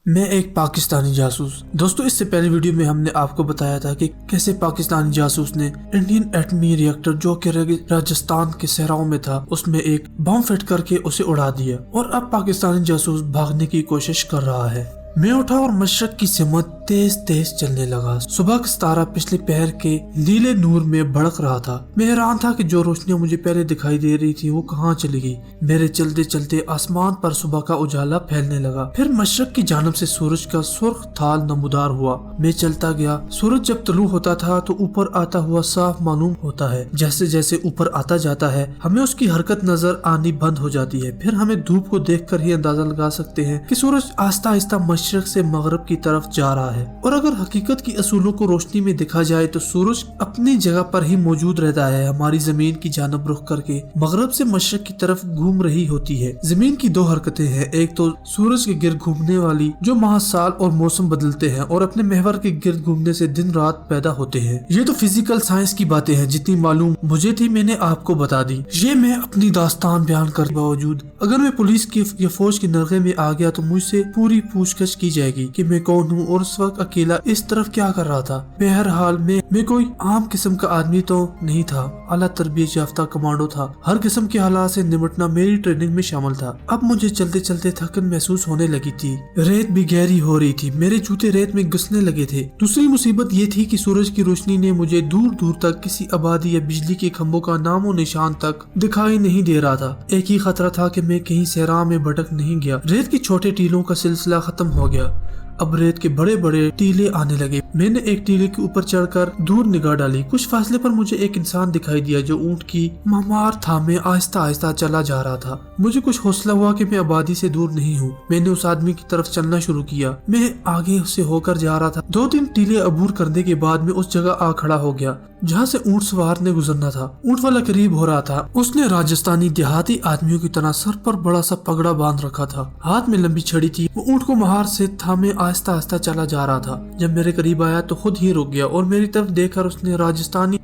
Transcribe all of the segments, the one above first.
میں ایک پاکستانی جاسوس۔ دوستو، اس سے پہلے ویڈیو میں ہم نے آپ کو بتایا تھا کہ کیسے پاکستانی جاسوس نے انڈین ایٹمی ری ایکٹر جو کہ راجستھان کے صحراؤں میں تھا اس میں ایک بم فٹ کر کے اسے اڑا دیا، اور اب پاکستانی جاسوس بھاگنے کی کوشش کر رہا ہے۔ میں اٹھا اور مشرق کی سمت تیز تیز چلنے لگا۔ صبح کا ستارہ پچھلے پہر کے نیلے نور میں بڑک رہا تھا۔ میں حیران تھا کہ جو روشنیاں مجھے پہلے دکھائی دے رہی تھی وہ کہاں چلی گئی۔ میرے چلتے چلتے آسمان پر صبح کا اجالا پھیلنے لگا، پھر مشرق کی جانب سے سورج کا سرخ تھال نمودار ہوا۔ میں چلتا گیا۔ سورج جب طلوع ہوتا تھا تو اوپر آتا ہوا صاف معلوم ہوتا ہے۔ جیسے جیسے اوپر آتا جاتا ہے ہمیں اس کی حرکت نظر آنی بند ہو جاتی ہے، پھر ہمیں دھوپ کو دیکھ کر ہی اندازہ لگا سکتے ہیں کہ سورج آہستہ آہستہ مشرق سے مغرب کی طرف جا رہا ہے۔ اور اگر حقیقت کی اصولوں کو روشنی میں دیکھا جائے تو سورج اپنی جگہ پر ہی موجود رہتا ہے، ہماری زمین کی جانب رخ کر کے مغرب سے مشرق کی طرف گھوم رہی ہوتی ہے۔ زمین کی دو حرکتیں ہیں، ایک تو سورج کے گرد گھومنے والی جو ماہ سال اور موسم بدلتے ہیں، اور اپنے محور کے گرد گھومنے سے دن رات پیدا ہوتے ہیں۔ یہ تو فزیکل سائنس کی باتیں ہیں، جتنی معلوم مجھے تھی میں نے آپ کو بتا دی۔ یہ میں اپنی داستان بیان کرنے باوجود اگر میں پولیس کی یا فوج کے نرغے میں آ گیا تو مجھ سے پوری پوچھ گچھ کی جائے گی کہ میں کون ہوں اور اس وقت اکیلا اس طرف کیا کر رہا تھا۔ بہرحال میں کوئی عام قسم کا آدمی تو نہیں تھا، اعلیٰ تربیت یافتہ کمانڈو تھا۔ ہر قسم کے حالات سے نمٹنا میری ٹریننگ میں شامل تھا۔ اب مجھے چلتے چلتے تھکن محسوس ہونے لگی تھی۔ ریت بھی گہری ہو رہی تھی، میرے جوتے ریت میں گھسنے لگے تھے۔ دوسری مصیبت یہ تھی کہ سورج کی روشنی نے مجھے دور دور تک کسی آبادی یا بجلی کے کھمبوں کا نام و نشان تک دکھائی نہیں دے رہا تھا۔ ایک ہی خطرہ تھا کہ میں کہیں صحرا میں بھٹک نہیں گیا۔ ریت کے چھوٹے ٹیلوں کا سلسلہ ختم ہو گیا، اب ریت کے بڑے بڑے ٹیلے آنے لگے۔ میں نے ایک ٹیلے کے اوپر چڑھ کر دور نگاہ ڈالی۔ کچھ فاصلے پر مجھے ایک انسان دکھائی دیا جو اونٹ کی مہمار تھامے آہستہ آہستہ چلا جا رہا تھا۔ مجھے کچھ حوصلہ ہوا کہ میں آبادی سے دور نہیں ہوں۔ میں نے اس آدمی کی طرف چلنا شروع کیا۔ میں آگے سے ہو کر جا رہا تھا۔ 2-3 ٹیلے عبور کرنے کے بعد میں اس جگہ آ کھڑا ہو گیا جہاں سے اونٹ سوار نے گزرنا تھا۔ اونٹ والا قریب ہو رہا تھا۔ اس نے راجستھانی دیہاتی آدمیوں کی طرح سر پر بڑا سا پگڑا باندھ رکھا تھا، ہاتھ میں لمبی چھڑی تھی۔ وہ اونٹ کو مہار سے تھامے آہستہ آہستہ چلا جا رہا تھا۔ جب میرے قریب آیا تو خود ہی رک گیا اور میری طرف دیکھ کر اس نے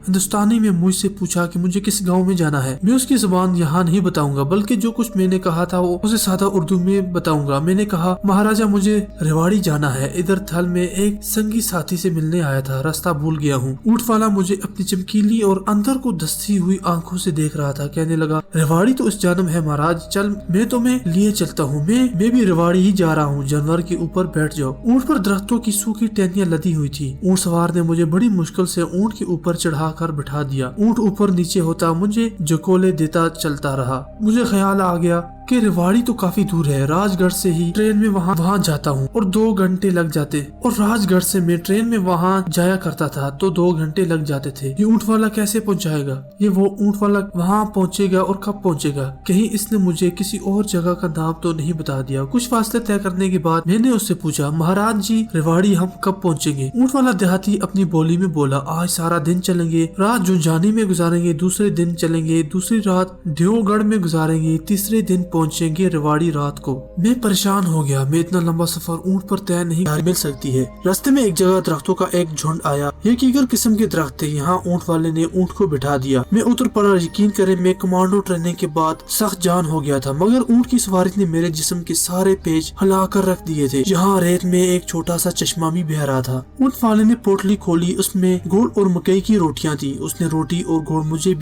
ہندوستانی میں مجھ سے پوچھا کہ مجھے کس گاؤں میں جانا ہے۔ میں اس کی زبان یہاں نہیں بتاؤں گا، بلکہ جو کچھ میں نے کہا تھا وہ اسے سادہ اردو میں بتاؤں گا۔ میں نے کہا، مہاراجا مجھے ریواڑی جانا ہے، ادھر تھل میں ایک سنگی ساتھی سے ملنے آیا تھا، راستہ بھول گیا ہوں۔ اونٹ والا مجھے اپنی چمکیلی اور اندر کو دستی ہوئی آنکھوں سے دیکھ رہا تھا، کہنے لگا، ریواڑی تو اس جانب ہے مہاراج، چل میں تمہیں لیے چلتا ہوں، میں بھی ریواڑی ہی جا رہا ہوں، جانور کے اوپر بیٹھ جاؤ۔ اونٹ پر درختوں کی سوکھی ٹہنیاں لدی ہوئی تھی۔ اونٹ سوار نے مجھے بڑی مشکل سے اونٹ کے اوپر چڑھا کر بٹھا دیا۔ اونٹ اوپر نیچے ہوتا مجھے جکولے دیتا چلتا رہا۔ مجھے خیال آ گیا کہ ریواڑی تو کافی دور ہے، راج گڑھ سے ہی ٹرین میں وہاں جاتا ہوں اور 2 گھنٹے لگ جاتے، اور راج گڑھ سے میں ٹرین میں وہاں جایا کرتا تھا تو 2 گھنٹے لگ جاتے تھے۔ یہ اونٹ والا کیسے پہنچائے گا؟ وہ اونٹ والا وہاں پہنچے گا اور کب پہنچے گا؟ کہیں اس نے مجھے کسی اور جگہ کا نام تو نہیں بتا دیا؟ کچھ فاصلے طے کرنے کے بعد میں نے اس سے پوچھا، مہاراج جی ریواڑی ہم کب پہنچیں گے؟ اونٹ والا دیہاتی اپنی بولی میں بولا، آج سارا دن چلیں گے، رات جنجانی میں گزاریں گے، دوسرے دن چلیں گے، دوسری رات دیو گڑھ میں گزاریں گے، تیسرے دن پہنچیں گے ریواڑی رات کو۔ میں پریشان ہو گیا، میں اتنا لمبا سفر اونٹ پر طے نہیں مل سکتی ہے۔ راستے میں ایک جگہ درختوں کا ایک جھنڈ آیا، یہ کیگر قسم کے درخت تھے۔ یہاں اونٹ والے نے اونٹ کو بٹھا دیا۔ میں اتر پڑا۔ یقین کرے میں کمانڈو ٹریننگ کے بعد سخت جان ہو گیا تھا، مگر اونٹ کی سواری نے میرے جسم کے سارے پیچ ہلا کر رکھ دیے تھے۔ یہاں ریت میں ایک چھوٹا سا چشمہ بھی بہہ رہا تھا۔ اونٹ والے نے پوٹلی کھولی، اس میں گڑ اور مکئی کی روٹیاں تھی۔ اس نے روٹی اور گڑ مجھے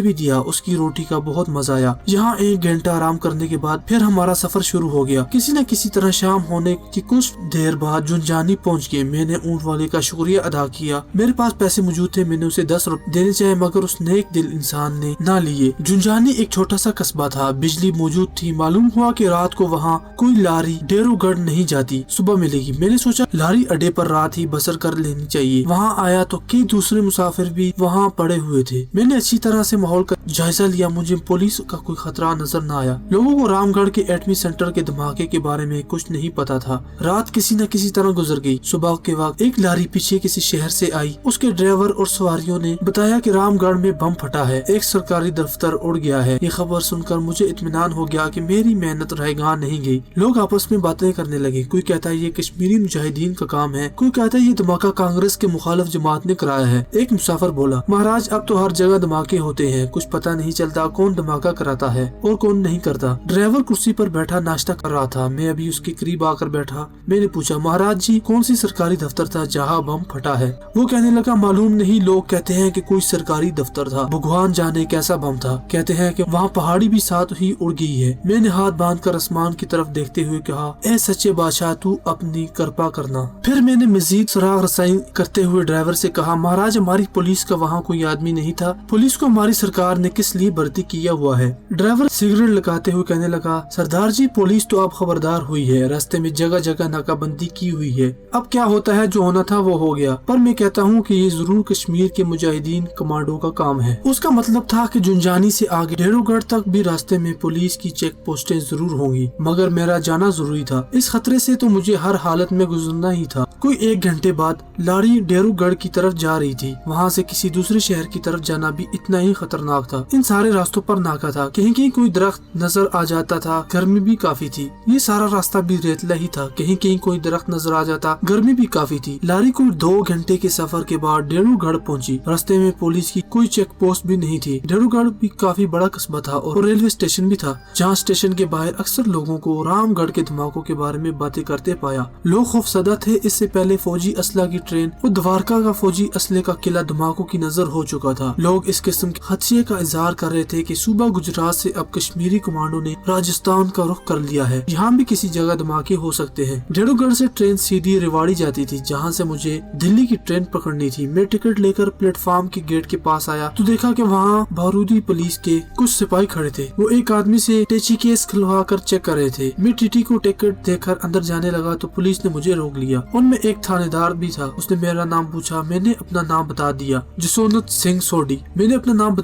بھی دیا۔ اس کی روٹی کا بہت مزہ آیا۔ یہاں 1 گھنٹہ آرام کرنے کے بعد پھر ہمارا سفر شروع ہو گیا۔ کسی نہ کسی طرح شام ہونے کی کچھ دیر بعد جنجانی پہنچ گئے۔ میں نے اونٹ والے کا شکریہ ادا کیا۔ میرے پاس پیسے موجود تھے، میں نے اسے 10 روپے دینے چاہے، مگر اس نیک دل انسان نے نہ لیے۔ جنجانی ایک چھوٹا سا قصبہ تھا، بجلی موجود تھی۔ معلوم ہوا کہ رات کو وہاں کوئی لاری ڈیرو گڑھ نہیں جاتی، صبح ملے گی۔ میں نے سوچا لاری اڈے پر رات ہی بسر کر لینی چاہیے۔ وہاں آیا تو کئی دوسرے مسافر بھی وہاں پڑے ہوئے تھے۔ میں نے اچھی طرح سے ماحول کا جائزہ لیا، مجھے پولیس کا کوئی خطرہ نظر نہ آیا۔ لوگوں کو رام گڑھ کے ایٹمی سینٹر کے دھماکے کے بارے میں کچھ نہیں پتا تھا۔ رات کسی نہ کسی طرح گزر گئی۔ صبح کے وقت ایک لاری پیچھے کسی شہر سے آئی۔ اس کے ڈرائیور اور سواریوں نے بتایا کہ رام گڑھ میں بم پھٹا ہے، ایک سرکاری دفتر اڑ گیا ہے۔ یہ خبر سن کر مجھے اطمینان ہو گیا کہ میری محنت رائیگاں نہیں گئی۔ لوگ آپس میں باتیں کرنے لگے، کوئی کہتا ہے ये कश्मीरी मुजाहिदीन का काम है। कोई कहता है ये धमाका कांग्रेस के मुखालिफ जमात ने कराया है। एक मुसाफिर बोला, महाराज अब तो हर जगह धमाके होते हैं, कुछ पता नहीं चलता कौन धमाका कराता है और कौन नहीं करता। ड्राइवर कुर्सी पर बैठा नाश्ता कर रहा था, मैं अभी उसके करीब आकर बैठा। मैंने पूछा, महाराज जी कौन सी सरकारी दफ्तर था जहाँ बम फटा है? वो कहने लगा, मालूम नहीं, लोग कहते हैं कि कोई सरकारी दफ्तर था, भगवान जाने कैसा बम था। कहते हैं कि वहाँ पहाड़ी भी साथ ही उड़ गई है। मैंने हाथ बांधकर आसमान की तरफ देखते हुए कहा, ए सच्चे बादशाह तू अपनी कृपा करना। फिर मैंने मजीद सुराग रसाई करते हुए ड्राइवर से कहा, महाराज हमारी पुलिस का वहाँ कोई आदमी नहीं था, पुलिस को हमारी सरकार ने किस लिए भर्ती किया हुआ है? ड्राइवर सिगरेट लगाते हुए कहने लगा, सरदार जी पुलिस तो अब खबरदार हुई है, रास्ते में जगह जगह नाकाबंदी की हुई है, अब क्या होता है जो होना था वो हो गया। पर मैं कहता हूँ कि ये जरूर कश्मीर के मुजाहिदीन कमांडो का काम है। उसका मतलब था कि जुंजानी से आगे डेरूगढ़ तक भी रास्ते में पुलिस की चेक पोस्टें जरूर होंगी, मगर मेरा जाना जरूरी था। इस खतरे से तो मुझे हर हालत में गुजरना ही था। कोई 1 घंटे बाद लाड़ी डेरूगढ़ की तरफ जा रही थी। वहाँ से किसी दूसरे शहर की तरफ जाना भी इतना ही खतरनाक था। इन सारे रास्तों पर नाका था, कहीं कहीं कोई दरख्त नजर आ जाता था, गर्मी भी काफी थी। ये सारा रास्ता भी रेतला ही था, कहीं कहीं कोई दरख्त नजर आ जाता, गर्मी भी काफी थी। लाड़ी कोई 2 घंटे के सफर के बाद डेरूगढ़ पहुंची। रास्ते में पुलिस की कोई चेक पोस्ट भी नहीं थी। डेरूगढ़ भी काफी बड़ा कस्बा था और रेलवे स्टेशन भी था, जहाँ स्टेशन के बाहर अक्सर लोगों को रामगढ़ के धमाकों के बारे में बातें करते पाया। लोग खौफजदा थे। इससे पहले फौजी असला की ट्रेन और द्वारका का फौजी असले का किला धमाकों की नजर हो चुका था। लोग इस किस्म के खदशे का इजहार कर रहे थे कि सूबा गुजरात से अब कश्मीरी कमांडो ने राजस्थान का रुख कर लिया है, यहाँ भी किसी जगह धमाके हो सकते हैं। डेरूगढ़ से ट्रेन सीधी रेवाड़ी जाती थी, जहाँ से मुझे दिल्ली की ट्रेन पकड़नी थी। मैं टिकट लेकर प्लेटफॉर्म के गेट के पास आया तो देखा कि वहाँ बारूदी पुलिस के कुछ सिपाही खड़े थे। वो एक आदमी से टेची केस खुलवा कर चेक कर रहे थे। मैं टीटी को टिकट देकर अंदर जाने लगा तो पुलिस ने मुझे रोक लिया। उनमें एक थानेदार भी था। उसने मेरा नाम पूछा। मैंने अपना नाम बता दिया, जसोनत सिंह सोडी। मैंने अपना नाम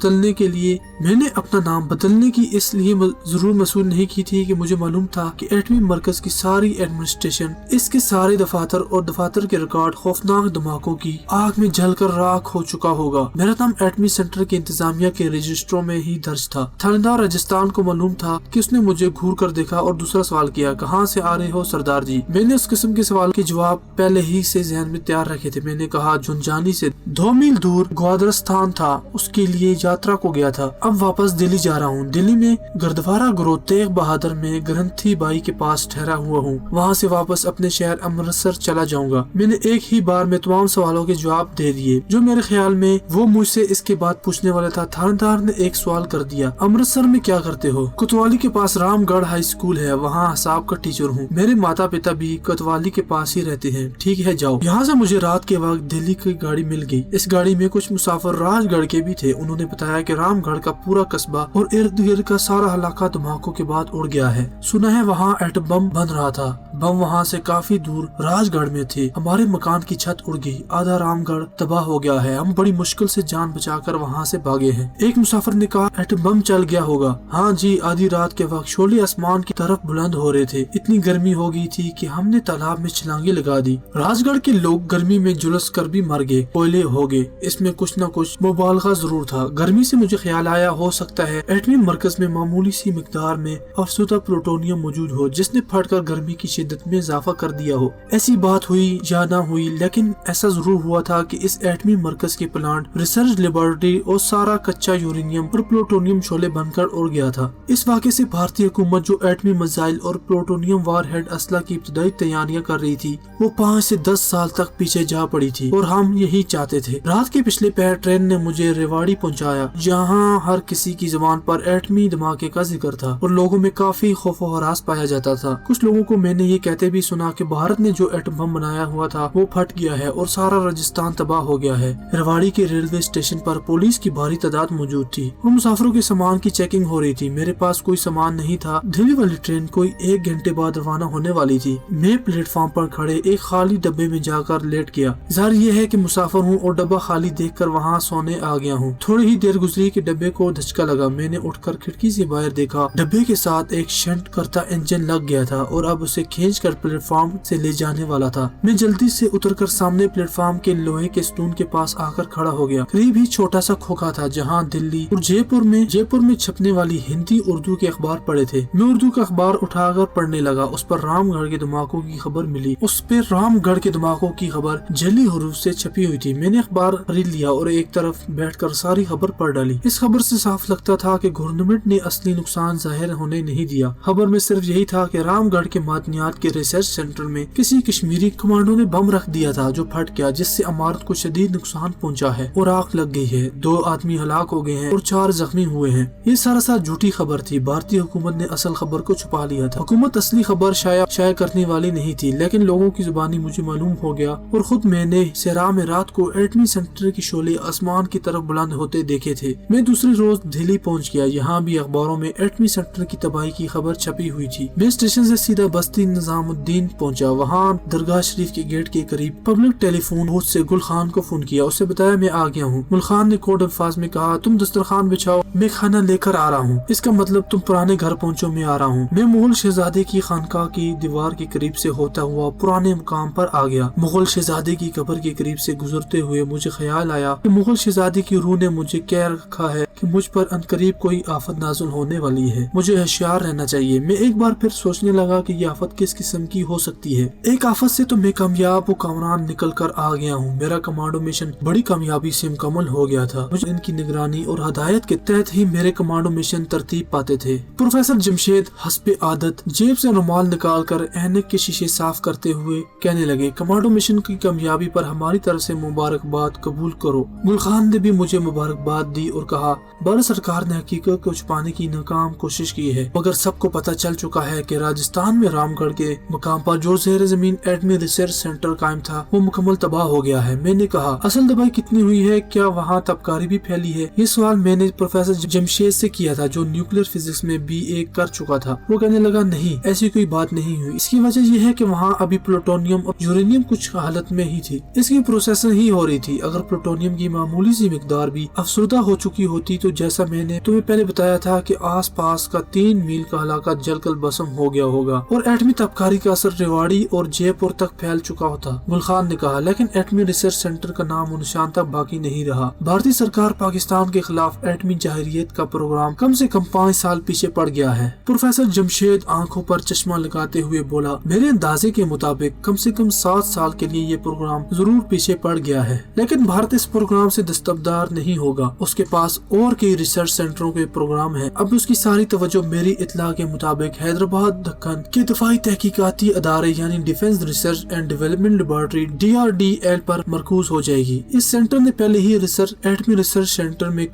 बदलने की इसलिए जरूर मसूल नहीं की थी कि मुझे मालूम था कि एटमी मरकज की सारी एडमिनिस्ट्रेशन, इसके सारे दफातर और दफातर के रिकॉर्ड खौफनाक धमाकों की आग में जलकर राख हो चुका होगा। मेरा नाम एटमी सेंटर के इंतजामिया के रजिस्टरों में ही दर्ज था। थानेदार राजस्थान को मालूम था कि उसने मुझे घूर कर देखा और दूसरा सवाल किया, कहाँ से आ रहे हो सरदार जी? मैंने उस किस्म के सवाल के जवाब पहले ही से जहन में तैयार रखे थे। मैंने कहा, झुंझानी से 2 मील दूर ग्वादरस्थान था, उसके लिए यात्रा को गया था, अब वापस दिल्ली जा रहा हूँ। दिल्ली में गुरुद्वारा गुरु तेग बहादुर में ग्रंथी बाई के पास ठहरा हुआ हूँ, वहाँ से वापस अपने शहर अमृतसर चला जाऊंगा। मैंने एक ही बार में तमाम सवालों के जवाब दे दिए जो मेरे ख्याल में वो मुझसे इसके बाद पूछने वाला था। थानेदार ने एक सवाल कर दिया, अमृतसर में क्या करते हो? कोतवाली के पास रामगढ़ हाई स्कूल है, वहाँ हिसाब का टीचर हूँ। मेरे माता पिता भी कोतवाली के पास ही रहते हैं। ठीक है जाओ। यहाँ से मुझे रात के वक्त दिल्ली की गाड़ी मिल गई। इस गाड़ी में कुछ मुसाफिर राजगढ़ के भी थे। उन्होंने बताया कि रामगढ़ का पूरा कस्बा और इर्द गिर्द का सारा इलाका धमाकों के बाद उड़ गया है। सुना है वहाँ एटम बम बन रहा था। बम वहाँ से काफी दूर राजगढ़ में थे। हमारे मकान की छत उड़ गई, आधा रामगढ़ तबाह हो गया है। हम बड़ी मुश्किल से जान बचाकर वहाँ से भागे हैं। एक मुसाफिर ने कहा, एटम बम चल गया होगा। हाँ जी, आधी रात के वक्त शोले आसमान की तरफ बुलंद हो रहे थे। इतनी गर्मी हो गई थी कि हमने तालाब में छलांगे लगा दी। राजगढ़ के लोग गर्मी में झुलस कर भी मर गए, कोयले हो गए। इसमें कुछ न कुछ मुबालगा जरूर था। गर्मी से मुझे ख्याल आया, हो सकता है एटमी मरकज में मामूली सी मिकदार में अफसुदा प्लूटोनियम मौजूद हो, जिसने फटकर गर्मी की शिद्दत में इजाफा कर दिया हो। ऐसी बात हुई या ना हुई, लेकिन ऐसा जरूर हुआ था कि इस एटमी मरकज के प्लांट, रिसर्च लेबोरेटरी और सारा कच्चा यूरेनियम और प्लूटोनियम शोले बनकर उड़ गया था। इस वाक़े से भारतीय हुकूमत जो एटमी मिसाइल और प्लूटोनियम वारहेड असला की इब्तदाई तैयारियां कर रही थी, वो 5 से 10 साल तक पीछे जा पड़ी थी और हम यही चाहते थे। रात के पिछले पहर ट्रेन ने मुझे रेवाड़ी पहुंचाया, जहां हर किसी की जुबान पर एटमी धमाके का जिक्र था और लोगों में काफी खौफ और हरास पाया जाता था। कुछ लोगों को मैंने ये कहते भी सुना कि भारत ने जो एटम बम बनाया हुआ था वो फट गया है और सारा राजस्थान तबाह हो गया है। रेवाड़ी के रेलवे स्टेशन पर पुलिस की भारी तादाद मौजूद थी और मुसाफिरों के सामान की चेकिंग हो रही थी। मेरे पास कोई सामान नहीं था। दिल्ली वाली ट्रेन कोई 1 घंटे बाद रवाना होने वाली थी। मैं प्लेटफॉर्म पर खड़े एक खाली डब्बे में जाकर लेट गया। ज़ाहिर ये है कि मुसाफिर हूँ और डब्बा खाली देखकर वहाँ सोने आ गया हूँ। थोड़ी ही देर गुजरी कि डब्बे को धचका लगा। मैंने उठकर खिड़की से बाहर देखा। डब्बे के साथ एक शंट करता इंजन लग गया था और अब उसे खींचकर प्लेटफॉर्म से ले जाने वाला था। मैं जल्दी से उतरकर सामने प्लेटफॉर्म के लोहे के स्टून के पास आकर खड़ा हो गया। करीब ही छोटा सा खोखा था जहाँ दिल्ली और जयपुर में छपने वाली हिंदी उर्दू के अखबार पड़े थे। मैं उर्दू का अखबार उठाकर पढ़ने लगा। उस पर रामगढ़ के धमाकों धमाकों की खबर मिली। उस पे रामगढ़ के धमाकों की खबर जली हरूफ से छपी हुई थी। मैंने अखबार खरीद लिया और एक तरफ बैठकर सारी खबर पढ़ डाली। इस खबर से साफ लगता था कि गवर्नमेंट ने असली नुकसान जाहिर होने नहीं दिया। खबर में सिर्फ यही था कि रामगढ़ के मादनियात के रिसर्च सेंटर में किसी कश्मीरी कमांडो ने बम रख दिया था जो फट गया, जिससे इमारत को शदीद नुकसान पहुंचा है और आग लग गई है। 2 आदमी हलाक हो गए हैं और 4 जख्मी हुए हैं। ये सारा झूठी खबर थी। भारतीय हुकूमत ने असल खबर को छुपा लिया था। हुकूमत असली खबर शाया करने वाली नहीं थी, लेकिन लोगों की जुबानी मुझे मालूम हो गया और खुद मैंने सेरा में रात को एटमी सेंटर की शोले आसमान की तरफ बुलंद होते देखे थे। मैं दूसरे रोज दिल्ली पहुंच गया। यहाँ भी अखबारों में एटमी सेंटर की तबाही की खबर छपी हुई थी। मैं स्टेशन से सीधा बस्ती निजामुद्दीन पहुंचा। वहाँ दरगाह शरीफ के गेट के करीब पब्लिक टेलीफोन बूथ से गुल खान को फोन किया। उससे बताया मैं आ गया हूँ। गुल खान ने कोड अल्फाज में कहा, तुम दस्तरखान बिछाओ, मैं खाना लेकर आ रहा हूँ। इसका मतलब तुम पुराने घर पहुँचो, मैं आ रहा हूँ। मैं मुगल शहजादे की खानकाह की दीवार के करीब से होता हुआ पुराने मुकाम पर आ गया। मुगल शहजादे की कब्र के करीब से गुजरते हुए मुझे ख्याल आया कि मुगल शहजादे की रूह ने मुझे कह रखा है कि मुझ पर अनकरीब कोई आफत नाजुल होने वाली है। मुझे होशियार रहना चाहिए। मैं एक बार फिर सोचने लगा कि ये आफत किस किस्म की हो सकती है। एक आफत से तो मैं कामयाब व कामरान निकल कर आ गया हूँ। मेरा कमांडो मिशन बड़ी कामयाबी से मुकम्मल हो गया था। मुझे इनकी निगरानी और हदायत के तहत ही मेरे कमांडो मिशन तरतीब पाते थे। प्रोफेसर जमशेद हस्बे आदत जेब से रुमाल निकाल कर ऐनक के शीशे साफ करते हुए कहने लगे, कमांडो मिशन की कामयाबी पर हमारी तरफ से मुबारकबाद कबूल करो। गुल खान ने भी मुझे मुबारकबाद दी और कहा, भारत सरकार ने हकीकत को छुपाने की नाकाम कोशिश की है, मगर सबको पता चल चुका है कि राजस्थान में रामगढ़ के मकाम पर जो ज़ेर ज़मीन एटमी रिसर्च सेंटर कायम था वो मुकम्मल तबाह हो गया है। मैंने कहा, असल तबाही कितनी हुई है? क्या वहाँ तबकारी भी फैली है? ये सवाल मैंने प्रोफेसर जमशेद से किया था, जो न्यूक्लियर फिजिक्स में BA कर चुका था। वो कहने लगा, नहीं, ऐसी कोई बात नहीं हुई। इसकी वजह यह है कि वहाँ अभी प्लूटोनियम और यूरेनियम कुछ हालत में ही थी। इसकी प्रोसेसिंग ही हो रही थी। अगर प्लूटोनियम की मामूली सी मिकदार भी अफसरदा हो चुकी होती तो जैसा मैंने तुम्हें पहले बताया था कि आस पास का 3 मील का इलाका जलकर भस्म हो गया होगा और एटमी तबकारी का असर रेवाड़ी और जयपुर तक फैल चुका होता। गुल खान ने कहा, लेकिन एटमी रिसर्च सेंटर का नाम और निशान तक बाकी नहीं रहा। भारतीय सरकार पाकिस्तान के खिलाफ एटमी जाहिरियत का प्रोग्राम कम से कम 5 साल पीछे पड़ गया है। प्रोफेसर जमशेद आंखों पर चश्मा लगाते हुए बोला, मेरे अंदाजे के मुताबिक कम से कम 7 साल के लिए ये प्रोग्राम जरूर पीछे पड़ गया है, लेकिन भारत इस प्रोग्राम से दस्तबरदार नहीं होगा। उसके पास और कई रिसर्च सेंटरों के प्रोग्राम है। अब उसकी सारी तवज्जो मेरी इत्तला के मुताबिक हैदराबाद दक्कन के दफाई तहकीकाती अदारे यानी defence research and development laboratory DRDL पर मरकूज हो जाएगी। इस सेंटर ने पहले ही एटमी रिसर्च सेंटर में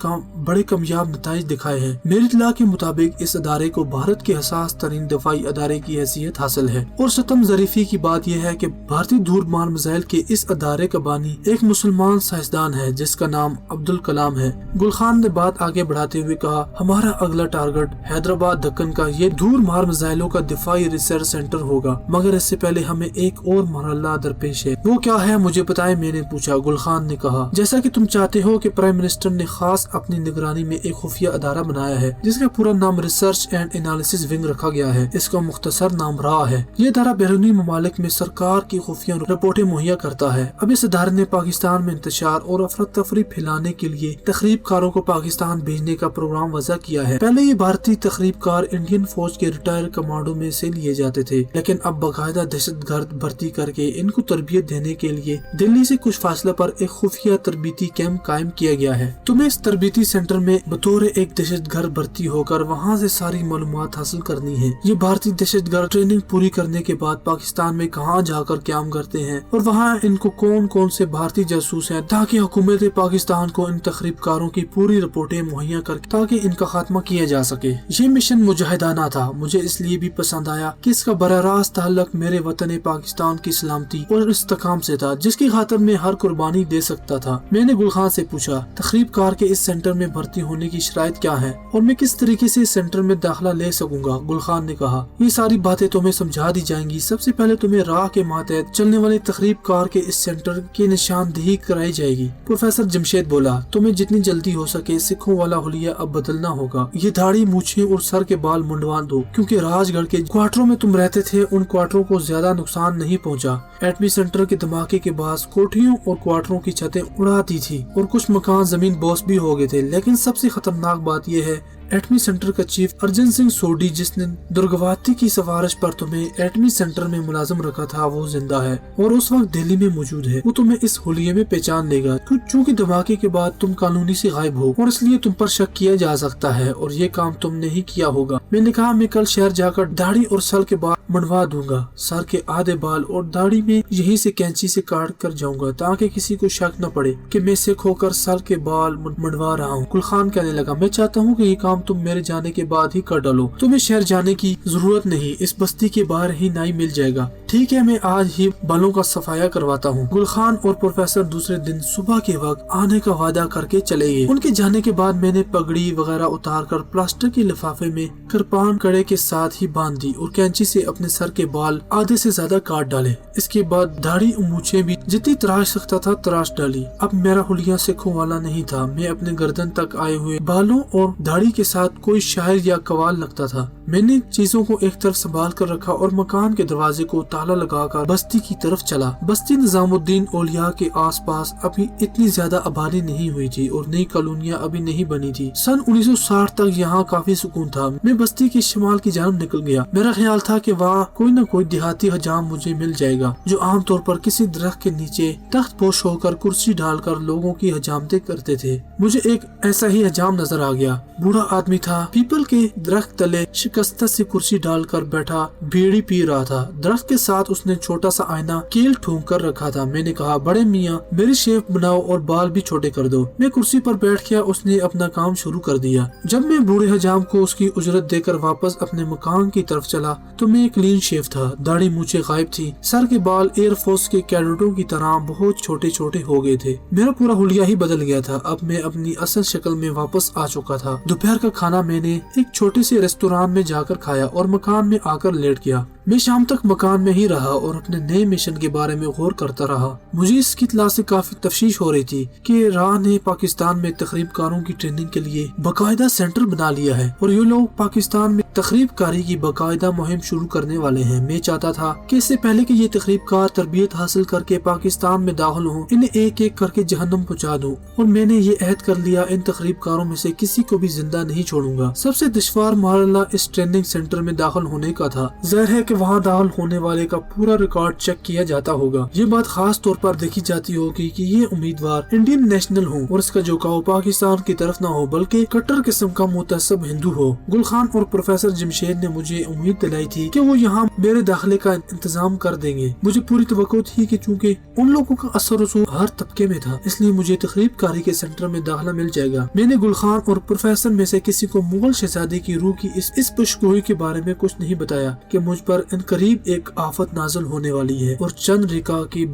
बड़े कामयाब नताइज दिखाए हैं। मेरी इत्तला के मुताबिक इस अदारे को भारत के हसास तरीन दफाई अदारे की हैसियत हासिल है। और सतम ज़रीफी की बात यह है कि भारतीय धूर्तमार मिसाइल के इस अदारे का बानी एक मुसलमान साइंसदान है जिसका नाम अब्दुल कलाम है। गुल खान ने बात आगे बढ़ाते हुए कहा, हमारा अगला टारगेट हैदराबाद दक्कन का ये धूर्तमार मिसाइलों का दिफाई रिसर्च सेंटर होगा, मगर इससे पहले हमें एक और मरहला दरपेश है। वो क्या है मुझे बताएं, मैंने पूछा। गुल खान ने कहा, जैसा कि तुम चाहते हो कि प्राइम मिनिस्टर ने खास अपनी निगरानी में एक खुफिया अदारा बनाया है जिसका पूरा नाम रिसर्च एंड एनालिसिस विंग रखा गया है। इसका मुख्तसर नाम रहा है। ये अदारा बैरूनी ममालिक में सरकार की खुफिया रिपोर्टें मुहैया करता है। अब इस अदारे ने पाकिस्तान में इंतशार और अफरा तफरी फैलाने के लिए तखरीबकारों को पाकिस्तान भेजने का प्रोग्राम वज़ा किया है। पहले ये भारतीय तखरीबकार इंडियन फौज के रिटायर कमांडो में से लिए जाते थे, लेकिन अब बाकायदा दहशतगर्द भर्ती करके इनको तरबियत देने के लिए दिल्ली से कुछ फासले पर एक खुफिया तरबीती कैंप कायम किया गया है। तुम्हें इस तरबीती सेंटर में बतौर एक दहशतगर्द भर्ती होकर वहाँ से सारी मालूमात हासिल करनी है। ये भारतीय दहशतगर्द ट्रेनिंग पूरी करने के बाद पाकिस्तान में कहाँ जाकर क्याम करते हैं और वहाँ इनको कौन कौन से भारतीय जासूस हैं, ताकि हुकूमत पाकिस्तान को इन तखरीबकारों की पूरी रिपोर्टें मुहैया कर ताकि इनका खात्मा किया जा सके। ये मिशन मुजाहिदाना था। मुझे इसलिए भी पसंद आया कि इसका बरारास्त ताल्लुक मेरे वतन पाकिस्तान की सलामती और इस्तेकाम से था, जिसकी खातिर मैं हर कुर्बानी दे सकता था। मैंने गुल खान से पूछा, तखरीबकार के इस सेंटर में भर्ती होने की शराइत क्या है और मैं किस तरीके से इस सेंटर में दाखिला ले सकूंगा? गुल खान ने कहा, ये सारी बातें तुम्हें समझा दी जाएंगी। सबसे पहले तुम्हें राह के मातहत चलने वाले तखरीबकार के इस सेंटर की निशानदेही कराई जाएगी। प्रोफेसर जमशेद बोला, तुम्हें जितनी जल्दी हो सके सिखों वाला हुलिया अब बदलना होगा। ये दाढ़ी, मूछें और सर के बाल मुंडवा दो, क्योंकि राजगढ़ के क्वार्टरों में तुम रहते थे उन क्वार्टरों को ज्यादा नुकसान नहीं पहुंचा। एटमी सेंटर के धमाके के बाद कोठियों और क्वार्टरों की छतें उड़ा दी थी और कुछ मकान जमीन बोस भी हो गए थे। लेकिन सबसे खतरनाक बात यह है, एटमी सेंटर का चीफ अर्जन सिंह सोडी, जिसने दुर्गावती की सिफारिश पर तुम्हें एटमी सेंटर में मुलाजिम रखा था, वो जिंदा है और उस वक्त दिल्ली में मौजूद है। वो तुम्हें इस हुलिये में पहचान लेगा क्योंकि धमाके के बाद तुम कानूनी से गायब हो और इसलिए तुम पर शक किया जा सकता है और ये काम तुमने ही किया होगा। मैंने कहा मैं कल शहर जाकर दाढ़ी और सर के बाल मंडवा दूंगा। सर के आधे बाल और दाढ़ी में यहीं से कैंची से काट कर जाऊंगा ताकि किसी को शक न पड़े कि मैं सिख होकर सर के बाल मंडवा रहा हूँ। गुलखान कहने लगा, मैं चाहता हूँ कि ये काम तुम मेरे जाने के बाद ही कर डालो। तुम्हें शहर जाने की जरूरत नहीं, इस बस्ती के बाहर ही नाई मिल जाएगा। ठीक है, मैं आज ही बालों का सफाया करवाता हूँ। गुलखान और प्रोफेसर दूसरे दिन सुबह के वक्त आने का वादा करके चले गए। उनके जाने के बाद मैंने पगड़ी वगैरह उतार कर प्लास्टिक के लिफाफे में कृपान कड़े के साथ ही बांध दी और कैंची से अपने सर के बाल आधे से ज्यादा काट डाले। इसके बाद दाढ़ी और मूछें भी जितनी तराश सकता था तराश डाली। अब मेरा हुलिया सिखों वाला नहीं था। मैं अपने गर्दन तक आए हुए बालों और दाढ़ी के साथ कोई शायर या कवाल लगता था। मैंने चीजों को एक तरफ संभाल कर रखा और मकान के दरवाजे को ताला लगाकर बस्ती की तरफ चला। बस्ती निजामुद्दीन औलिया के आसपास अभी इतनी ज्यादा आबादी नहीं हुई थी और नई कॉलोनियां अभी नहीं बनी थी। सन 1960 तक यहाँ काफी सुकून था। मैं बस्ती के शिमाल की जानब निकल गया। मेरा ख्याल था कि वहाँ कोई न कोई देहाती हजाम मुझे मिल जाएगा जो आमतौर पर किसी दरख्त के नीचे तख्त पोश होकर कुर्सी डालकर लोगों की हजामतें करते थे। मुझे एक ऐसा ही हजाम नजर आ गया। बूढ़ा आदमी था, पीपल के दरख्त तले शिकस्त से कुर्सी डालकर बैठा बीड़ी पी रहा था। दरख्त के साथ उसने छोटा सा आईना कील ठूंक कर रखा था। मैंने कहा, बड़े मियाँ मेरी शेप बनाओ और बाल भी छोटे कर दो। मैं कुर्सी पर बैठ गया। उसने अपना काम शुरू कर दिया। जब मैं बूढ़े हजाम को उसकी उजरत देकर वापस अपने मकान की तरफ चला तो मैं क्लीन शेव था। दाढ़ी मूछे गायब थी। सर के बाल एयरफोर्स के कैडेटों की तरह बहुत छोटे छोटे हो गए थे। मेरा पूरा हुलिया ही बदल गया था। अब मैं अपनी असल शक्ल में वापस आ चुका था। दोपहर का खाना मैंने एक छोटे से रेस्टोरेंट में जाकर खाया और मकान में आकर लेट गया। मैं शाम तक मकान में ही रहा और अपने नए मिशन के बारे में गौर करता रहा। मुझे इसकी इत्तला से काफी तफ्शीश हो रही थी कि राह ने पाकिस्तान में तकरीबकारों की ट्रेनिंग के लिए बाकायदा सेंटर बना लिया है और ये लोग पाकिस्तान में तकरीबकारी की बाकायदा मुहिम शुरू करने वाले हैं। मैं चाहता था कि इससे पहले कि ये तकरीबकार तरबियत हासिल करके पाकिस्तान में दाखिल हों, इन्हें एक एक करके जहन्नम पहुंचा दूं और मैंने ये अहद कर लिया, इन तकरीबकारों में से किसी को भी जिंदा नहीं छोड़ूंगा। सबसे दुश्वार मरहला इस ट्रेनिंग सेंटर में दाखिल होने का था। ज़ाहिर है कि वहाँ दाखिल होने वाले का पूरा रिकॉर्ड चेक किया जाता होगा। ये बात खास तौर पर देखी जाती होगी कि ये उम्मीदवार इंडियन नेशनल हो और इसका झुकाव पाकिस्तान की तरफ न हो बल्कि कट्टर किस्म का मुतअस्सिब हिंदू हो। गुलखान और प्रोफेसर जमशेद ने मुझे उम्मीद दिलाई थी कि वो यहाँ मेरे दाखिले का इंतजाम कर देंगे। मुझे पूरी तवक्को थी कि चूँकि उन लोगों का असर रसूख हर तबके में था, इसलिए मुझे तकरीबकारी के सेंटर में दाखिला मिल जाएगा। मैंने गुलखान और प्रोफेसर में से किसी को मुगल शहजादी की रूह की इस पेशगोई के बारे में कुछ नहीं बताया कि मुझ पर करीब एक आफत नाज़िल होने वाली है और चंद रेखा की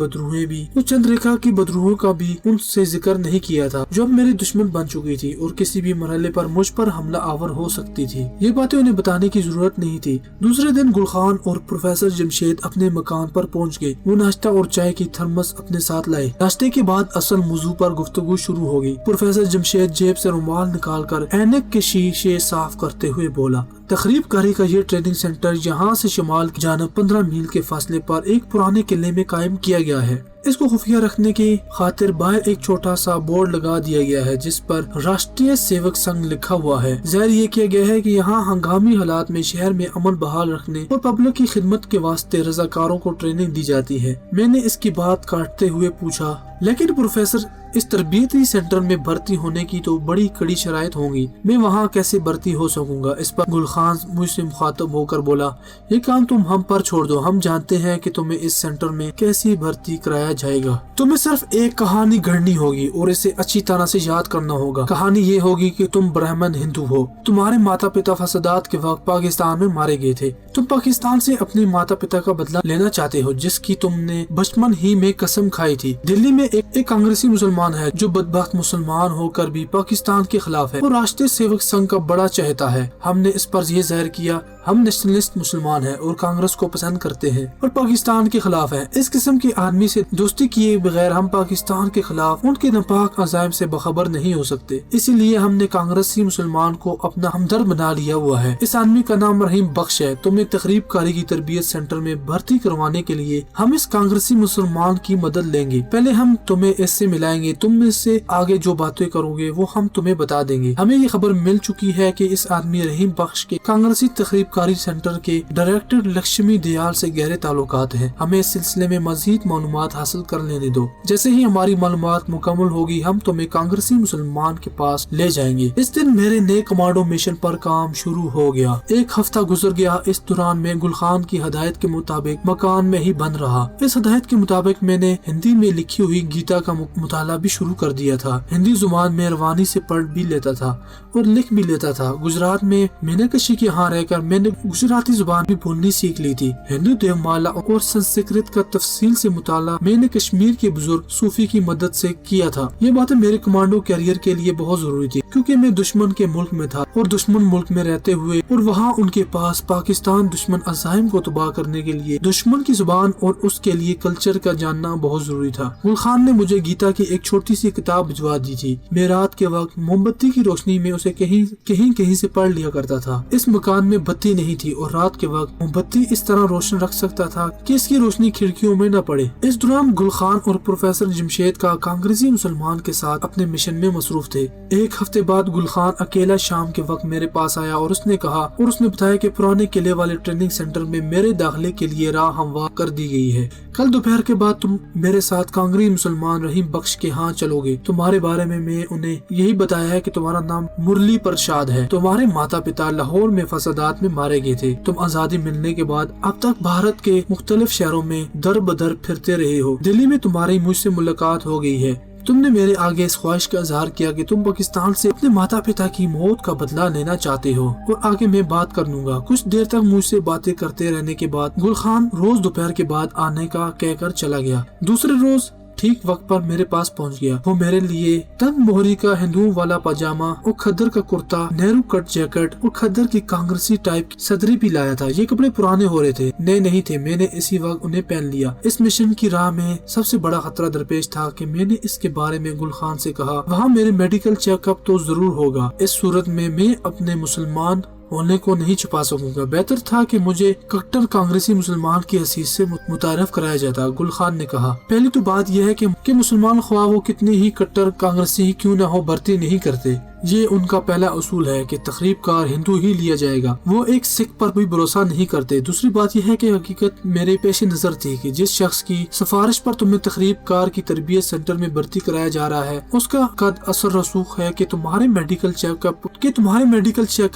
बदरूहों का भी उनसे जिक्र नहीं किया था जो अब मेरी दुश्मन बन चुकी थी और किसी भी मरहले पर मुझ पर हमला आवर हो सकती थी। ये बातें उन्हें बताने की जरूरत नहीं थी। दूसरे दिन गुलखान और प्रोफेसर जमशेद अपने मकान पर पहुंच गए। वो नाश्ता और चाय की थर्मस अपने साथ लाए। नाश्ते के बाद असल मौजू पर गुफ्तगू शुरू हो गई। प्रोफेसर जमशेद जेब से रुमाल निकालकर ऐनक के शीशे साफ करते हुए बोला, तकरीबकारी का ये ट्रेनिंग सेंटर यहाँ से शिमाल की जानब 15 मील के फासले पर एक पुराने किले में कायम किया गया है। इसको खुफिया रखने की खातिर बाहर एक छोटा सा बोर्ड लगा दिया गया है जिस पर राष्ट्रीय सेवक संघ लिखा हुआ है। ज़ाहिर ये किया गया है कि यहाँ हंगामी हालात में शहर में अमन बहाल रखने और पब्लिक की खिदमत के वास्ते रजाकारों को ट्रेनिंग दी जाती है। मैंने इसकी बात काटते हुए पूछा, लेकिन प्रोफेसर इस तरबियती सेंटर में भर्ती होने की तो बड़ी कड़ी शराइत होंगी, मैं वहाँ कैसे भर्ती हो सकूंगा? इस पर गुलखान मुझसे मुखातब होकर बोला, ये काम तुम हम पर छोड़ दो, हम जानते हैं कि तुम्हें इस सेंटर में कैसी भर्ती कराया जाएगा। तुम्हें सिर्फ एक कहानी गढ़नी होगी और इसे अच्छी तरह से याद करना होगा। कहानी ये होगी कि तुम ब्राह्मण हिंदू हो, तुम्हारे माता पिता फसादात के वक्त पाकिस्तान में मारे गए थे, तुम पाकिस्तान से अपने माता पिता का बदला लेना चाहते हो जिसकी तुमने बचपन ही में कसम खाई थी। दिल्ली में एक कांग्रेसी मुसलमान है जो बदबख्त मुसलमान होकर भी पाकिस्तान के खिलाफ है और राष्ट्रीय सेवक संघ का बड़ा चाहता है। हमने इस पर यह जाहिर किया, ہم نیشنلسٹ مسلمان ہیں اور کانگریس کو پسند کرتے ہیں اور پاکستان کے خلاف ہیں۔ اس قسم کے آدمی سے دوستی کیے بغیر ہم پاکستان کے خلاف ان کے ناپاک عزائم سے باخبر نہیں ہو سکتے، اسی لیے ہم نے کانگریسی مسلمان کو اپنا ہمدرد بنا لیا ہوا ہے۔ اس آدمی کا نام رحیم بخش ہے۔ تمہیں تقریب کاری کی تربیت سینٹر میں بھرتی کروانے کے لیے ہم اس کانگریسی مسلمان کی مدد لیں گے۔ پہلے ہم تمہیں اس سے ملائیں گے، تم اس سے آگے جو باتیں کرو گے وہ ہم تمہیں بتا دیں گے۔ ہمیں یہ خبر مل چکی ہے کہ اس آدمی رحیم بخش کے کانگریسی تقریب کاری سینٹر کے ڈائریکٹر لکشمی دیال سے گہرے تعلقات ہیں۔ ہمیں اس سلسلے میں مزید معلومات حاصل کر لینے دو۔ جیسے ہی ہماری معلومات مکمل ہوگی ہم تمہیں کانگریسی مسلمان کے پاس لے جائیں گے۔ اس دن میرے نئے کمانڈو مشن پر کام شروع ہو گیا۔ ایک ہفتہ گزر گیا۔ اس دوران میں گل خان کی ہدایت کے مطابق مکان میں ہی بند رہا۔ اس ہدایت کے مطابق میں نے ہندی میں لکھی ہوئی گیتا کا مطالعہ بھی شروع کر دیا تھا۔ ہندی زبان میں روانی سے پڑھ بھی لیتا تھا اور لکھ بھی لیتا تھا۔ گجرات میں میناکشی کے ہاں رہ کر میں نے گجراتی زبان بھی بولنی سیکھ لی تھی۔ ہندو دیو مالا اور سنسکرت کا تفصیل سے مطالعہ میں نے کشمیر کے بزرگ صوفی کی مدد سے کیا تھا۔ یہ باتیں میرے کمانڈو کیریئر کے لیے بہت ضروری تھی، کیونکہ میں دشمن کے ملک میں تھا اور دشمن ملک میں رہتے ہوئے اور وہاں ان کے پاس پاکستان دشمن عزائم کو تباہ کرنے کے لیے دشمن کی زبان اور اس کے لیے کلچر کا جاننا بہت ضروری تھا۔ گل خان نے مجھے گیتا کی ایک چھوٹی سی کتاب بھجوا دی تھی۔ میں رات کے وقت موم بتی کی روشنی میں اسے کہیں سے پڑھ لیا کرتا تھا۔ اس مکان میں بتی نہیں تھی اور رات کے وقت موم بتی اس طرح روشن رکھ سکتا تھا کہ اس کی روشنی کھڑکیوں میں نہ پڑے۔ اس دوران گل خان اور پروفیسر جمشید کا کانگریسی مسلمان کے ساتھ اپنے مشن میں مصروف تھے۔ ایک ہفتے بعد گل خان اکیلا شام کے وقت میرے پاس آیا اور اس نے بتایا کہ پرانے قلعے والے ٹریننگ سینٹر میں میرے داخلے کے لیے راہ ہموار کر دی گئی ہے۔ کل دوپہر کے بعد تم میرے ساتھ کانگریسی مسلمان رحیم بخش کے ہاں چلو گے۔ تمہارے بارے میں انہیں یہی بتایا ہے کہ تمہارا نام مرلی پرشاد ہے۔ تمہارے ماتا پتا لاہور میں فسادات میں مارے گئے تھے۔ تم آزادی ملنے کے بعد اب تک بھارت کے مختلف شہروں میں در بدر پھرتے رہے ہو۔ دلی میں تمہاری مجھ سے ملاقات ہو گئی ہے۔ تم نے میرے آگے اس خواہش کا اظہار کیا کہ تم پاکستان سے اپنے ماتا پتا کی موت کا بدلہ لینا چاہتے ہو اور آگے میں بات کر لوں گا۔ کچھ دیر تک مجھ سے باتیں کرتے رہنے کے بعد گل خان روز دوپہر کے بعد آنے کا کہہ کر چلا گیا۔ دوسرے روز ٹھیک وقت پر میرے پاس پہنچ گیا۔ وہ میرے لیے تنگ موہری کا ہندوؤں والا پاجامہ اور کھدر کا کرتا، نہرو کٹ جیکٹ اور کھدر کی کانگریسی ٹائپ کی صدری بھی لایا تھا۔ یہ کپڑے پرانے ہو رہے تھے، نئے نہیں تھے۔ میں نے اسی وقت انہیں پہن لیا۔ اس مشن کی راہ میں سب سے بڑا خطرہ درپیش تھا کہ میں نے اس کے بارے میں گل خان سے کہا، وہاں میرے میڈیکل چیک اپ تو ضرور ہوگا۔ اس صورت میں اپنے مسلمان ہونے کو نہیں چھپا سکوں گا۔ بہتر تھا کہ مجھے کٹر کانگریسی مسلمان کی حیثیت سے متعارف کرایا جاتا۔ گل خان نے کہا، پہلی تو بات یہ ہے کہ مسلمان خواہ وہ کتنے ہی کٹر کانگریسی ہی کیوں نہ ہو بھرتی نہیں کرتے۔ یہ ان کا پہلا اصول ہے کہ تقریب کار ہندو ہی لیا جائے گا۔ وہ ایک سکھ پر بھی بھروسہ نہیں کرتے۔ دوسری بات یہ ہے کہ حقیقت میرے پیش نظر تھی کہ جس شخص کی سفارش پر تمہیں تقریب کار کی تربیت سینٹر میں بھرتی کرایا جا رہا ہے اس کا قد اثر رسوخ ہے کہ تمہارے میڈیکل چیک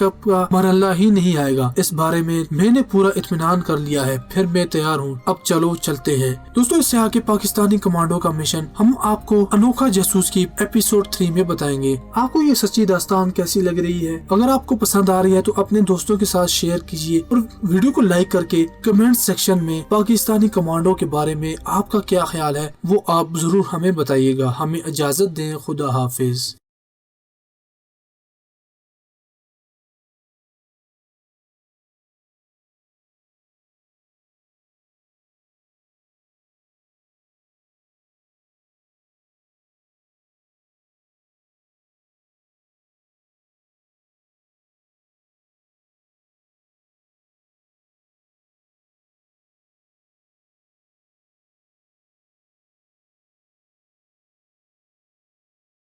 اپ کا مرحلہ ہی نہیں آئے گا۔ اس بارے میں نے پورا اطمینان کر لیا ہے۔ پھر میں تیار ہوں، اب چلو چلتے ہیں۔ دوستوں، اس سے آگے پاکستانی کمانڈو کا مشن ہم آپ کو انوکھا جاسوس کی ایپیسوڈ 3 میں بتائیں گے۔ آپ کو یہ سچی داستان کیسی لگ رہی ہے؟ اگر آپ کو پسند آ رہی ہے تو اپنے دوستوں کے ساتھ شیئر کیجیے اور ویڈیو کو لائک کر کے کمنٹ سیکشن میں پاکستانی کمانڈو کے بارے میں آپ کا کیا خیال ہے وہ آپ ضرور ہمیں بتائیے گا۔ ہمیں اجازت دیں، خدا حافظ۔